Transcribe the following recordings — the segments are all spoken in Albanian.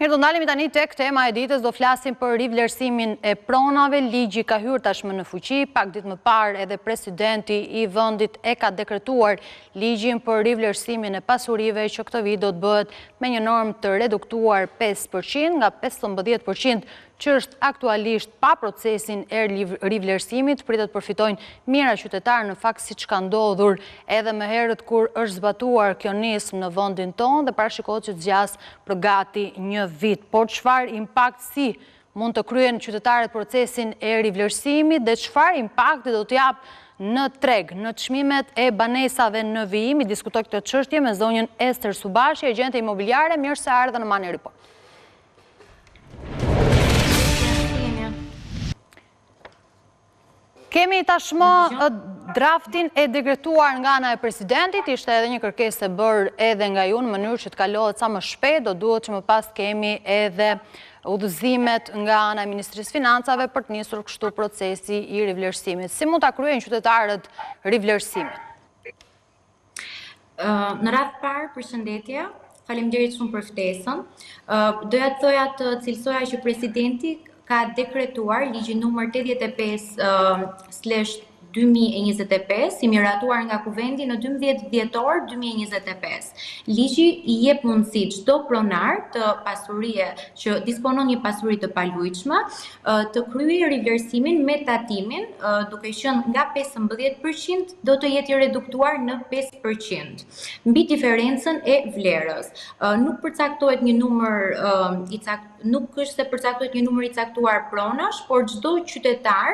Mirë, do ndalemi tani tek tema e ditës, do flasim për rivlerësimin e pronave. Ligji ka hyrë tashmë në fuqi, pak ditë më parë edhe presidenti i vendit e ka dekretuar ligjin për rivlerësimin e pasurive që këtë vit do të bëhet me një normë të reduktuar 5% nga 15% që është aktualisht pa procesin e rivlerësimit, pritet përfitojnë mira qytetarë në fakt siç ka ndodhur edhe më herët kur është zbatuar kjo nismë në vendin tonë dhe parashikohet që zgjas për gati një vit. Por çfarë impakt si mund të kryen qytetarët procesin e rivlerësimit dhe çfarë impakti do të jap në treg, në çmimet e banesave në vijim? Diskutoj këtë çështje me zonjën Ester Subashi, agjente imobiliare. Mirë se ardhe në Money Report. Kemi tashmë draftin e dekretuar nga ana e presidentit, ishte edhe një kërkesë e bërë edhe nga ju në mënyrë që të kalohet sa më shpejt, do duhet që më pas kemi edhe udhëzimet nga ana e Ministrisë Financave për të nisur kështu procesi i rivlerësimit. Si mund ta kryejnë qytetarët rivlerësimin? Në radhë parë, përshëndetje, faleminderit shumë për ftesën. Doja të thoja të cilësoja që presidenti ka dekretuar ligjin numër 85/2025, i miratuar nga Kuvendi në 12 dhjetor 2025. Ligji i jep mundësi çdo pronar të pasurie që disponon një pasuri të palujshme të kryejë rivlerësimin me tatimin, duke qenë nga 15% do të jetë i reduktuar në 5% mbi diferencën e vlerës. Nuk përcaktohet një numër nuk është se përcaktohet një numër i caktuar pronash, por çdo qytetar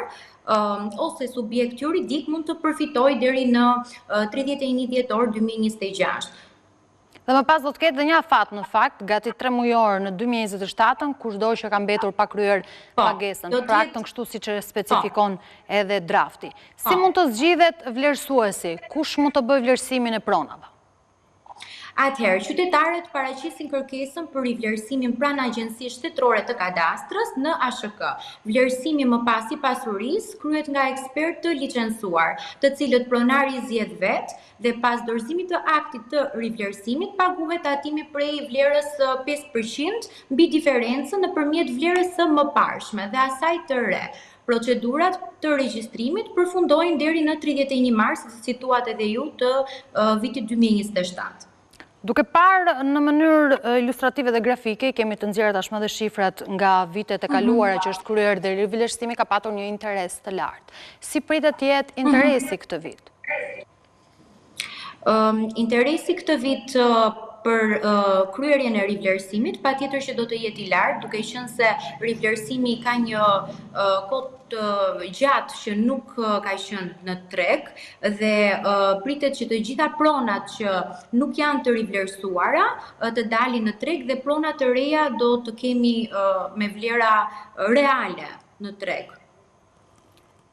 ose subjekt juridik mund të përfitojë deri në 31 dhjetor 2026. Dhe më pas do të ketë dhe një afat në fakt, gati 3 mujor në 2027, kushdo që ka mbetur pa kryer pagesën, pra aktën kështu siç e specifikon edhe drafti. Si mund të zgjidhet vlerësuesi? Kush mund të bëjë vlerësimin e pronave? Atëherë, qytetarët paraqisin kërkesën për rivlerësimin pranë Agjencisë Shtetërore të Kadastrës në ASHK. Vlerësimi më pas i pasurisë kryhet nga ekspertë të licencuar, të cilët pronari zgjedh vetë dhe pas dorëzimit të aktit të rivlerësimit paguhet tatimi prej vlerës 5% mbi diferencën nëpërmjet vlerës së mëparshme dhe asaj të re. Procedurat të regjistrimit përfundojnë deri në 31 mars, si situat edhe ju, të vitit 2027. Duke parë në mënyrë ilustrative dhe grafike, kemi të nxjerrë tashmë dhe shifrat nga vitet e kaluara që është kryer dhe rivlerësimi ka patur një interes të lartë. Si pritet të jetë interesi këtë vit? Interesi këtë vit për kryerjen e rivlerësimit, patjetër që do të jetë i lartë, duke qenë se rivlerësimi ka një kohë të gjatë që nuk ka qenë në treg dhe pritet që të gjitha pronat që nuk janë të rivlerësuara të dalin në treg dhe pronat të reja do të kemi me vlera reale në treg.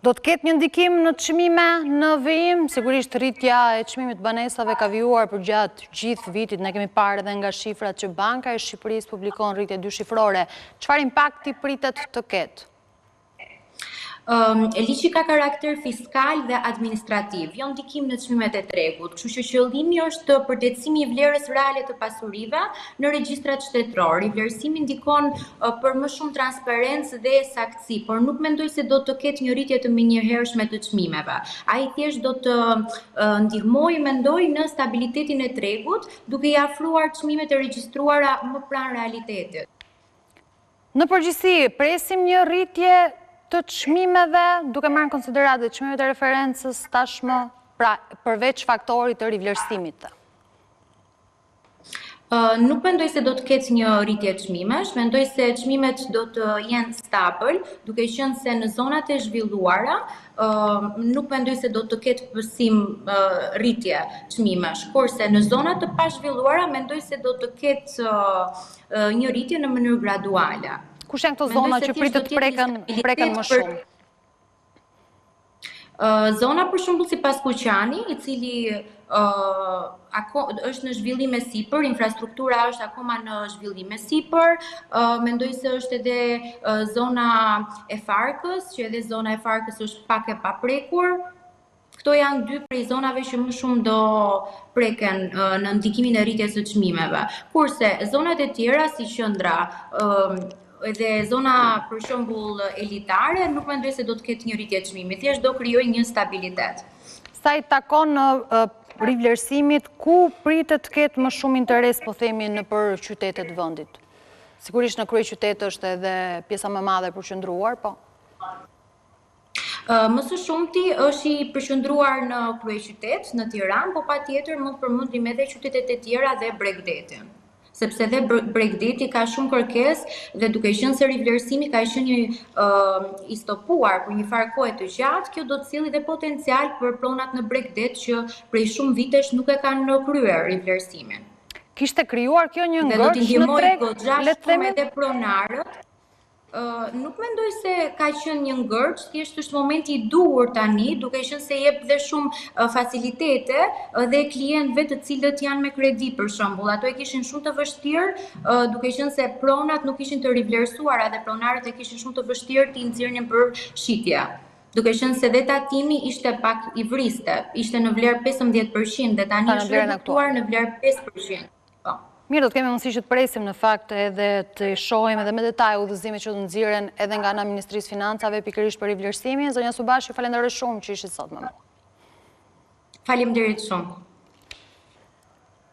Do të ketë një ndikim në çmime në vijim? Sigurisht rritja e çmimit banesave ka vijuar për gjatë gjithë vitit, ne kemi parë edhe nga shifrat që Banka e Shqipërisë publikon rritje dyshifrore. Çfarë impakti pritet të ketë? Ligji ka karakter fiskal dhe administrativ, jo ndikim në çmimet e tregut, kështu që qëllimi është përtetësimi i vlerës reale të pasurive në regjistrat shtetëror. Rivlerësimi ndikon për më shumë transparencë dhe saktësi, por nuk mendoj se do të ketë një rritje të menjëhershme të çmimeve. Ai thjesht do të ndihmojë, mendoj, në stabilitetin e tregut, duke i afruar çmimet e regjistruara më pranë realitetit. Në përgjithësi, presim një rritje të çmimeve, duke marrë në konsideratë çmimet e referencës tashmë, pra përveç faktorit të rivlerësimit? Nuk mendoj se do të ketë një rritje çmimesh, mendoj se çmimet do të jenë stabil, duke qenë se në zonat e zhvilluara nuk mendoj se do të ketë pësim rritje çmimesh, kurse në zonat të pazhvilluara mendoj se do të ketë një rritje në mënyrë graduale. Kush janë këto zona që pritet preken më shumë? Zona për shembull si Paskuqani, i cili është në zhvillim e sipër, infrastruktura është akoma në zhvillim e sipër, mendoj se është edhe zona e Farkës, që edhe zona e Farkës është pak e paprekur. Këto janë dy prej zonave që më shumë do preken në ndikimin e rritjes së çmimeve. Kurse zonat e tjera si qendra edhe zona për shembull elitare nuk mendoj se do të ketë një rritje çmimi, thjesht do krijojë një stabilitet. Sa i takon rivlerësimit, ku pritet të ketë më shumë interes, po themi, në për qytetet vendit? Sigurisht në kryeqytet është edhe pjesa më madhe e përqendruar, po. Më së shumti është i përqendruar në kryeqytet, në Tiranë, po patjetër mund të përmendim edhe qytetet e tjera dhe Bregdetin. Sepse dhe Bregdeti ka shumë kërkesë dhe duke qenë se rivlerësimi ka qenë i stopuar për një farë kohe të gjatë, kjo do të sjellë dhe potencial për pronat në Bregdet që prej shumë vitesh nuk e kanë kryer rivlerësimin. Kishte krijuar kjo një ngërç në treg, le të themi edhe pronarët. Nuk mendoj se ka qenë një ngërç, thjesht është momenti i duhur tani, duke qenë se jep dhe shumë facilitete dhe klientëve të cilët janë me kredi për shembull. Ato e kishin shumë të vështirë, duke qenë se pronat nuk ishin të rivlerësuara dhe pronarët e kishin shumë të vështirë të nxirrnin për shitje. Duke qenë se dhe tatimi ishte pak i vriste, ishte në vlerë 15% dhe tani është reduktuar në vlerë 5%. Mirë, do të kemi mundësi që të presim në fakt edhe të shohim edhe me detaj udhëzimet që të nxirren edhe nga Ministrisë Financave pikërisht për rivlerësimin. Zonja Subashi, falenderoj shumë që ishit sot me mua. Faleminderit shumë.